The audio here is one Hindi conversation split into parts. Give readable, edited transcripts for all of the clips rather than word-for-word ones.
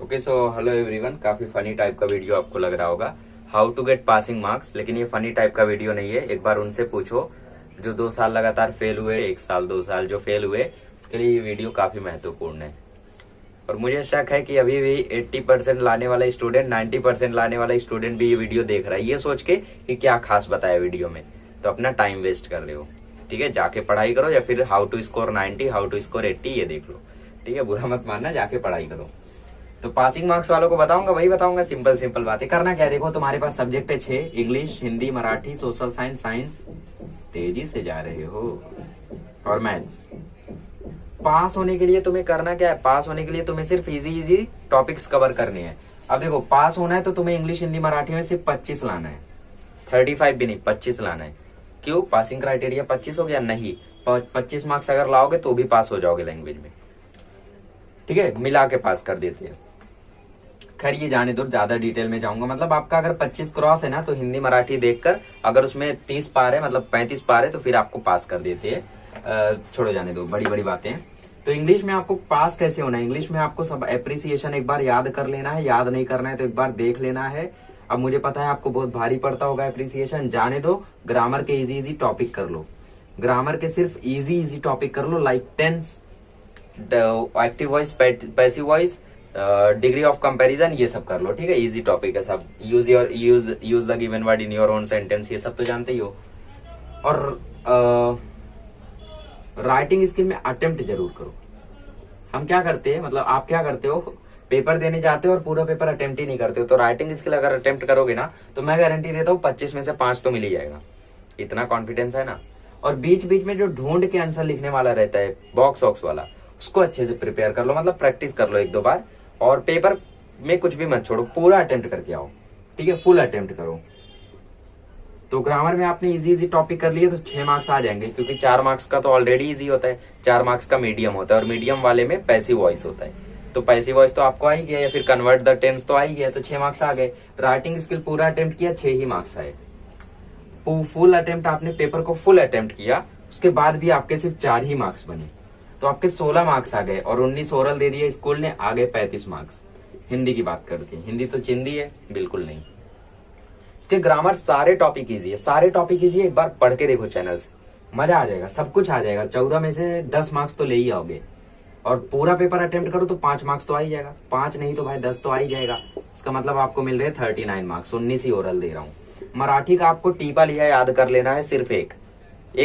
ओके सो हेलो एवरीवन, काफी फनी टाइप का वीडियो आपको लग रहा होगा, how to get passing marks. लेकिन ये फनी टाइप का वीडियो नहीं है। एक बार उनसे पूछो जो 2 साल लगातार फेल हुए, 1 साल 2 साल जो फेल हुए, के लिए ये वीडियो काफी महत्वपूर्ण है। और मुझे शक है कि अभी भी 80% लाने वाला स्टूडेंट, 90% लाने वाला स्टूडेंट भी ये वीडियो देख रहा है ये सोच के कि क्या खास बताया वीडियो में, तो अपना टाइम वेस्ट कर रहे हो। ठीक है, जाके पढ़ाई करो या फिर how to score 90, how to score 80 ये देख लो। ठीक है, बुरा मत मानना, जाके पढ़ाई करो। तो पासिंग मार्क्स वालों को बताऊंगा, वही बताऊंगा, सिंपल सिंपल बातें। करना क्या है, देखो तुम्हारे पास सब्जेक्ट है 6, English, Hindi, Marathi, social science, science, तेजी से जा रहे हो, और मैथ्स। पास होने के लिए तुम्हें करना क्या है, पास होने के लिए तुम्हें सिर्फ इजी टॉपिक्स कवर करने हैं। अब देखो, पास होना है तो तुम्हें इंग्लिश, हिंदी, मराठी में सिर्फ 25 लाना है, 35 भी नहीं, 25 लाना है। क्यों? पासिंग क्राइटेरिया 25 हो गया? नहीं, 25 मार्क्स अगर लाओगे तो भी पास हो जाओगे लैंग्वेज में। ठीक है, मिला के पास कर देते हैं। खैर ये जाने दो, ज्यादा डिटेल में जाऊंगा। मतलब आपका अगर 25 क्रॉस है ना, तो हिंदी मराठी देखकर अगर उसमें 30 पार है, मतलब 35 पार है, तो फिर आपको पास कर देते हैं। छोड़ो, जाने दो, बड़ी बड़ी बातें हैं। तो इंग्लिश में आपको पास कैसे होना है, इंग्लिश में आपको सब एप्रिसिएशन एक बार याद कर लेना है। याद नहीं करना है तो एक बार देख लेना है। अब मुझे पता है आपको बहुत भारी पड़ता होगा एप्रिसिएशन, जाने दो। ग्रामर के इजी टॉपिक कर लो, ग्रामर के सिर्फ इजी टॉपिक कर लो, like tense, active voice, passive voice, degree of comparison, ये सब कर लो। ठीक है, इजी टॉपिक है सब। Use the given word in your own sentence, ये सब तो जानते ही हो। और राइटिंग स्किल में अटेम्प्ट जरूर करो। हम क्या करते हैं, मतलब आप क्या करते हो, पेपर देने जाते हो और पूरा पेपर अटेम्प्ट ही नहीं करते हो। तो राइटिंग स्किल अगर अटेम्प्ट करोगे ना, तो मैं गारंटी देता हूँ 25 में से 5 तो मिल ही जाएगा, इतना कॉन्फिडेंस है ना। और बीच बीच में जो ढूंढ के आंसर लिखने वाला रहता है, बॉक्स वॉक्स वाला, उसको अच्छे से प्रिपेयर कर लो, मतलब प्रैक्टिस कर लो 1-2 बार। और पेपर में कुछ भी मत छोड़ो, पूरा अटेम्प्ट करके आओ। ठीक है, फुल अटेम्प्ट करो। तो ग्रामर में आपने इजी टॉपिक कर लिए तो 6 मार्क्स आ जाएंगे, क्योंकि 4 मार्क्स का तो ऑलरेडी इजी होता है, 4 मार्क्स का मीडियम होता है, और मीडियम वाले में पैसिव वॉइस होता है। तो पैसिव वॉइस तो आपको आ ही गया, या फिर कन्वर्ट द टेंस तो आ ही गया, तो 6 मार्क्स आ गए। राइटिंग स्किल पूरा अटेम्प्ट किया, 6 ही मार्क्स आए। फुल अटेम्प्ट, आपने पेपर को फुल अटेम्प्ट किया, उसके बाद भी आपके सिर्फ 4 ही मार्क्स बने, तो आपके 16 मार्क्स आ गए। और 19 ओरल दे दिए स्कूल ने, आगे 35 मार्क्स। हिंदी की बात करते हैं, हिंदी तो चिंदी है, बिल्कुल नहीं। इसके ग्रामर सारे टॉपिक इजी है, सारे टॉपिक इजी है। एक बार पढ़ के देखो चैनल से, मजा आ जाएगा, सब कुछ आ जाएगा। 14 में से 10 मार्क्स तो ले ही आओगे। और पूरा पेपर अटेम्प्ट करो तो 5 मार्क्स तो आ ही जाएगा, 5 नहीं तो भाई 10 तो आ ही जाएगा। इसका मतलब आपको मिल रहे 39 मार्क्स, 19 ही ओरल दे रहा हूँ। मराठी का आपको टीपा लिया याद कर लेना है, सिर्फ एक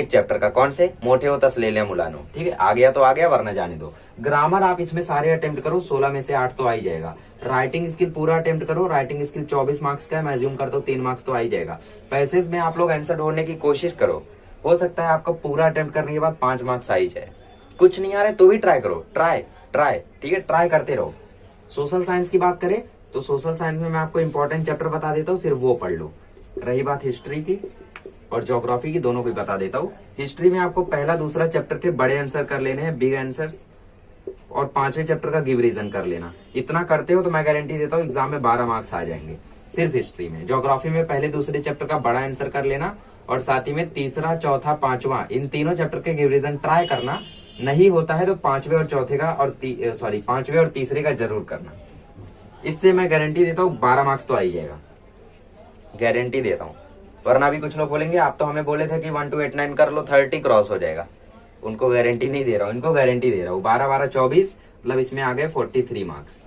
चैप्टर का। कौन से? मोटे हो तस ले लिया मुलानो। ठीक है, आ गया तो आ गया, वरना जाने दो। ग्रामर आप इसमें सारे अटेम्प्ट करो, 16 में से 8 तो आ ही जाएगा। राइटिंग स्किल पूरा अटेम्प्ट करो, राइटिंग स्किल 24 मार्क्स का है, मैं अज्यूम करता हूँ 3 मार्क्स तो आ ही जाएगा। पैसेज में आप लोग आंसर ढूंढने की कोशिश करो, हो सकता है आपका पूरा अटेम्प्ट करने के बाद 5 मार्क्स आ ही जाए। कुछ नहीं आ रहा तो भी ट्राई करो, ट्राई। ठीक है, ट्राई करते रहो। सोशल साइंस की बात करें तो सोशल साइंस में मैं आपको इंपॉर्टेंट चैप्टर बता देता हूँ, सिर्फ वो पढ़ लो। रही बात हिस्ट्री की और ज्योग्राफी की, दोनों को बता देता हूँ। हिस्ट्री में आपको पहला दूसरा चैप्टर के बड़े आंसर कर लेने हैं, बिग आंसर्स, और 5वें चैप्टर का गिव रीजन कर लेना। इतना करते हो तो मैं गारंटी देता हूँ एग्जाम में 12 मार्क्स आ जाएंगे, सिर्फ हिस्ट्री में। ज्योग्राफी में पहले दूसरे चैप्टर का बड़ा आंसर कर लेना, और साथ ही में तीसरा, चौथा, 5वां, इन तीनों चैप्टर के गिव रीजन ट्राई करना। नहीं होता है तो 5वें और चौथे का, और 5वें और तीसरे का जरूर करना। इससे मैं गारंटी देता हूँ 12 मार्क्स तो आ ही जाएगा, गारंटी देता हूँ। वरना भी कुछ लोग बोलेंगे आप तो हमें बोले थे कि 1 to 8 9 कर लो, 30 क्रॉस हो जाएगा। उनको गारंटी नहीं दे रहा हूँ, इनको गारंटी दे रहा हूँ। 12-12 24, मतलब इसमें आ गए 43 मार्क्स।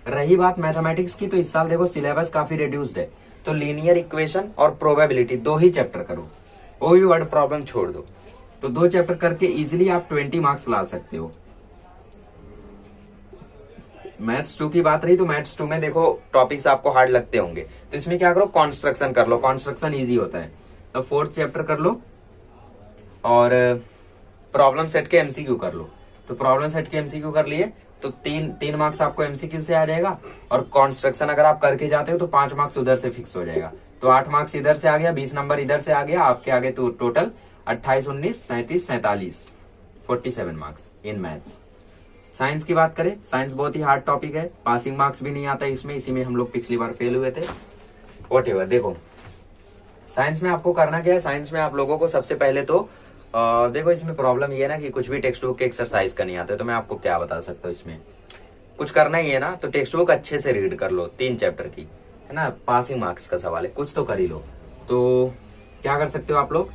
रही बात मैथमेटिक्स की, तो इस साल देखो सिलेबस काफी रिड्यूस्ड है, तो लीनियर इक्वेशन और प्रोबेबिलिटी 2 ही चैप्टर करो, वो भी वर्ड प्रॉब्लम छोड़ दो। तो 2 चैप्टर करके इजिली आप 20 मार्क्स ला सकते हो। मैथ्स 2 की बात रही तो मैथ्स 2 में देखो टॉपिक्स आपको हार्ड लगते होंगे, तो इसमें क्या करो, कॉन्स्ट्रक्शन कर लो, कॉन्स्ट्रक्शन इजी होता है। तो 4th चैप्टर कर लो, और प्रॉब्लम सेट के एमसीक्यू कर लो। तो प्रॉब्लम सेट के एमसीक्यू कर लिए तो 3 मार्क्स आपको एमसीक्यू से आ जाएगा, और कॉन्स्ट्रक्शन अगर आप करके जाते हो तो 5 मार्क्स उधर से फिक्स हो जाएगा। तो 8 मार्क्स इधर से आ गया, 20 नंबर इधर से आ गया, आपके आगे तो total 28, 19, 37, 47, 47 marks in maths. Science की बात करें, साइंस बहुत ही हार्ड टॉपिक है, पासिंग मार्क्स भी नहीं आता इसमें, इसी में हम लोग पिछली बार फेल हुए थे। व्हाटएवर, देखो साइंस में आपको करना क्या है। साइंस में आप लोगों को सबसे पहले तो देखो इसमें प्रॉब्लम ये है ना कि कुछ भी टेक्स्ट बुक के एक्सरसाइज का नहीं आता है, तो मैं आपको क्या बता सकता हूँ इसमें। कुछ करना ही है ना, तो टेक्स्ट बुक अच्छे से रीड कर लो, 3 चैप्टर की, है ना, पासिंग मार्क्स का सवाल है, कुछ तो कर ही लो। तो क्या कर सकते हो आप लोग,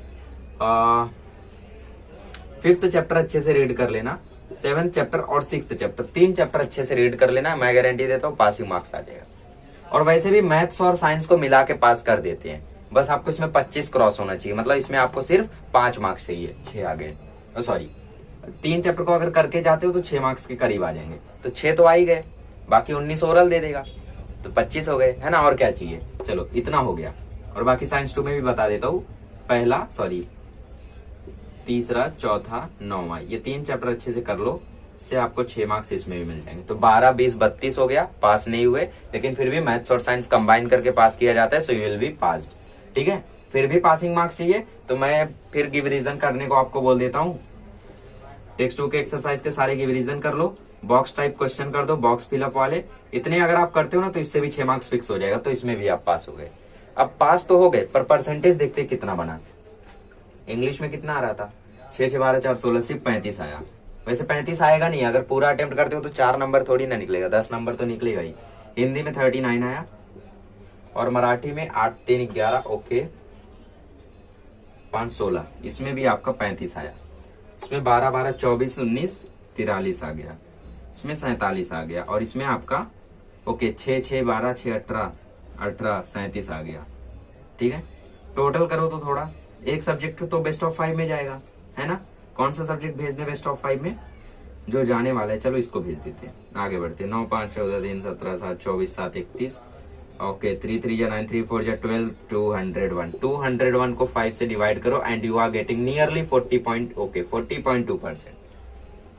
5th चैप्टर अच्छे से रीड कर लेना, 7th चैप्टर और 6th चैप्टर, 3 चैप्टर अच्छे से रीड कर लेना, मैं गारंटी देता हूँ पासिंग मार्क्स आ जाएगा। और वैसे भी मैथ्स और साइंस को मिला के पास कर देते हैं, बस आपको इसमें 25 क्रॉस होना चाहिए, मतलब इसमें आपको सिर्फ 5 मार्क्स चाहिए, 6 आ गए, सॉरी 3 चैप्टर को अगर करके जाते हो तो 6 मार्क्स के करीब आ जाएंगे, तो 6 तो आ ही गए, बाकी 19 ओरल दे देगा, तो 25 हो गए, है ना, और क्या चाहिए। चलो इतना हो गया। और बाकी साइंस 2 में भी बता देता हूँ, पहला सॉरी तीसरा, चौथा, 9वां, ये 3 चैप्टर अच्छे से कर लो, इससे आपको 6 मार्क्स इसमें भी मिल जाएंगे। तो 12, 20, 32 हो गया, पास नहीं हुए, लेकिन फिर भी मैथ्स और साइंस कंबाइन करके पास किया जाता है, so you will be passed. ठीक है, फिर भी पासिंग मार्क्स चाहिए तो मैं फिर गिव रीजन करने को आपको बोल देता हूँ। टेक्स्ट बुक के एक्सरसाइज के सारे गिव रीजन कर लो, बॉक्स टाइप क्वेश्चन कर दो, बॉक्स फिलअप वाले, इतने अगर आप करते हो ना तो इससे भी 6 मार्क्स फिक्स हो जाएगा, तो इसमें भी आप पास हो गए। अब पास तो हो गए, पर परसेंटेज देखते कितना बना। इंग्लिश में कितना आ रहा था, 6 6 12 4 16, सिर्फ 35 आया। वैसे 35 आएगा नहीं, अगर पूरा अटेम्प्ट करते हो तो 4 नंबर थोड़ी ना निकलेगा, 10 नंबर तो निकलेगा ही। हिंदी में 39 आया, और मराठी में 8 3 11, ओके 5 16, इसमें भी आपका 35 आया। इसमें 12 12 24 19 43 आ गया, इसमें 47 आ गया, और इसमें आपका ओके 6 6 12 6 18 18 37 आ गया। ठीक है, टोटल करो तो थोड़ा, एक सब्जेक्ट तो बेस्ट ऑफ 5 में जाएगा, है ना। कौन सा सब्जेक्ट भेज दे बेस्ट ऑफ 5 में, जो जाने वाला है, चलो इसको भेज देते हैं, आगे बढ़ते हैं। 9 5 14 3 17 7 24 7 31, ओके 3 3 या 9 3 4 या 12 201, 201 को 5 से डिवाइड करो and you are getting nearly 40.2%,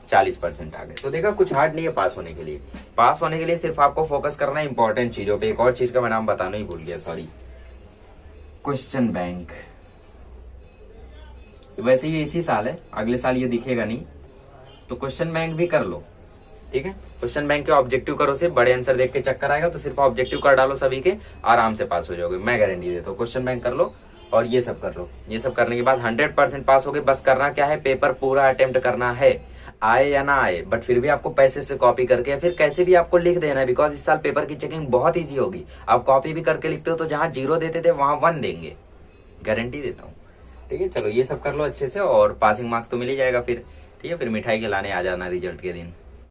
40% आ गए। तो देखा, कुछ हार्ड नहीं है पास होने के लिए। पास होने के लिए सिर्फ आपको फोकस करना है इंपॉर्टेंट चीजों पे। एक और चीज का मैं नाम बताना ही भूल गया, सॉरी, क्वेश्चन बैंक। वैसे ये इसी साल है, अगले साल ये दिखेगा नहीं, तो क्वेश्चन बैंक भी कर लो। ठीक है, क्वेश्चन बैंक के ऑब्जेक्टिव करो, सिर्फ बड़े आंसर देख के चक्कर आएगा, तो सिर्फ ऑब्जेक्टिव कर डालो सभी के, आराम से पास हो जाओगे, मैं गारंटी देता हूँ। क्वेश्चन बैंक कर लो और ये सब कर लो, ये सब करने के बाद 100% पास हो गए। बस करना क्या है, पेपर पूरा अटेम्प्ट करना है, आए या ना आए, बट फिर भी आपको पैसे से कॉपी करके या फिर कैसे भी आपको लिख देना है, बिकॉज इस साल पेपर की चेकिंग बहुत ईजी होगी। आप कॉपी भी करके लिखते हो तो जहां 0 देते थे वहां 1 देंगे, गारंटी देता हूँ। ठीक है, चलो ये सब कर लो अच्छे से, और पासिंग मार्क्स तो मिल ही जाएगा फिर। ठीक है, फिर मिठाई खिलाने आ जाना रिजल्ट के दिन।